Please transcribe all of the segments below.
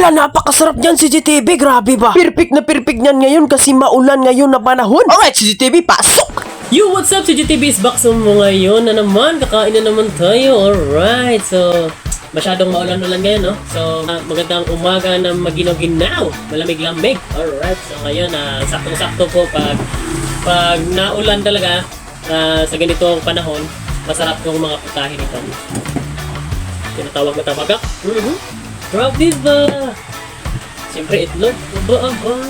Hala, napakasarap niyan CCTV, grabe ba? Perfect na perfect niyan ngayon kasi maulan ngayon na panahon. Alright, CCTV, pasok! Yo, what's up? Si GTV is back sa mga ngayon na naman. Kakain na naman tayo. Alright, so masyadong maulan-ulan ngayon, no? So, magandang umaga na maginaw-ginaw. Malamig-lamig. Alright, so ngayon, saktong-sakto po pag naulan talaga sa ganitong panahon, masarap yung mga putahe nito. Tinatawag na tabagak. Grabe ba? Siyempre, itlog. Aba.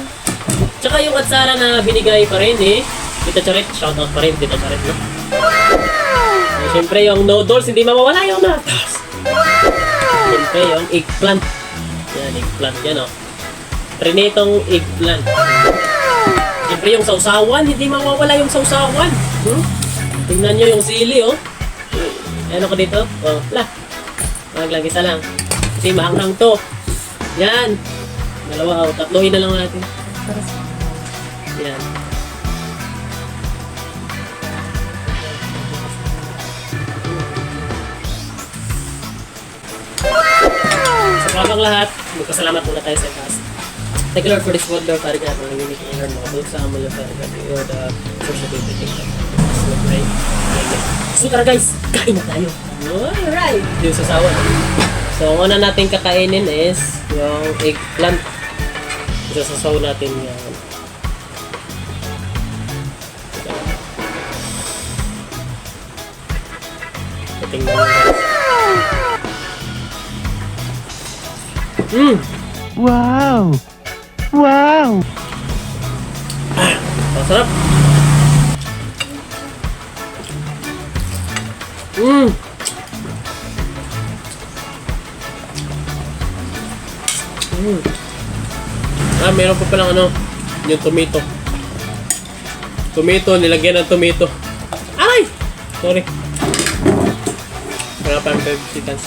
Tsaka yung atsara na binigay pa rin Tita Charet, shoutout pa rin, Tita Charet, no? So, siyempre, yung noodles, hindi mawawala yung noodles. Siyempre, yung eggplant. Yan, eggplant yan, oh. Trinitong eggplant. Siyempre, yung sausawan, hindi mawawala yung sausawan. Tingnan nyo yung sili, oh. Ano ko dito? Oh, lang, isa lang. Kasi maanghang to. Yan. Dalawa, tatlohin na lang natin. Yan. Sa bagang lahat, magpasalamat muna tayo sa cast. Thank you Lord for this world, Lord. Pari ka natin ng unique in Lord, mga bulog sa amal yung pari ka. You're the source of everything. So, pray. So, tara guys, kain na tayo. Alright! Yung sasawa. So, ang una natin kakainin is yung eggplant. Isasasaw natin yan. Tingnan mo guys. Wow! Wow! Masarap. Meron pa palang yung tomato. Tomato, nilagyan ng tomato. Ay! Sorry. Wala pa ang pagkitans.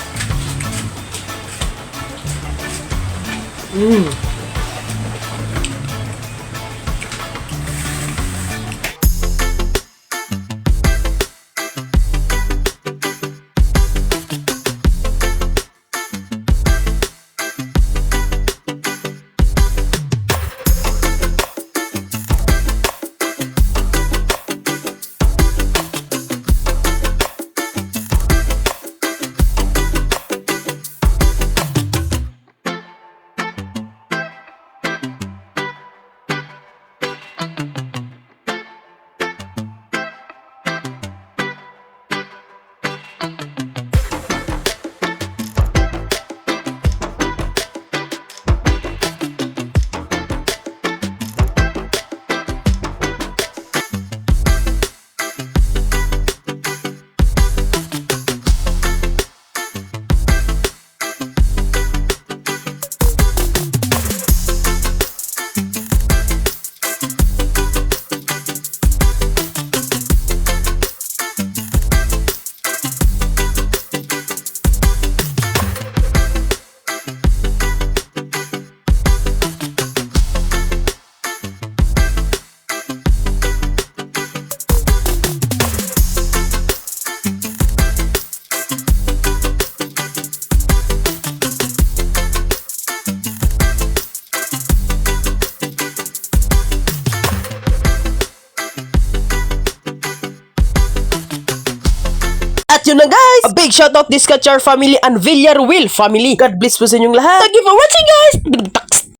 At yun na guys! A big shoutout this Kachar family and Villarreal family. God bless po sa inyong lahat. Thank you for watching guys!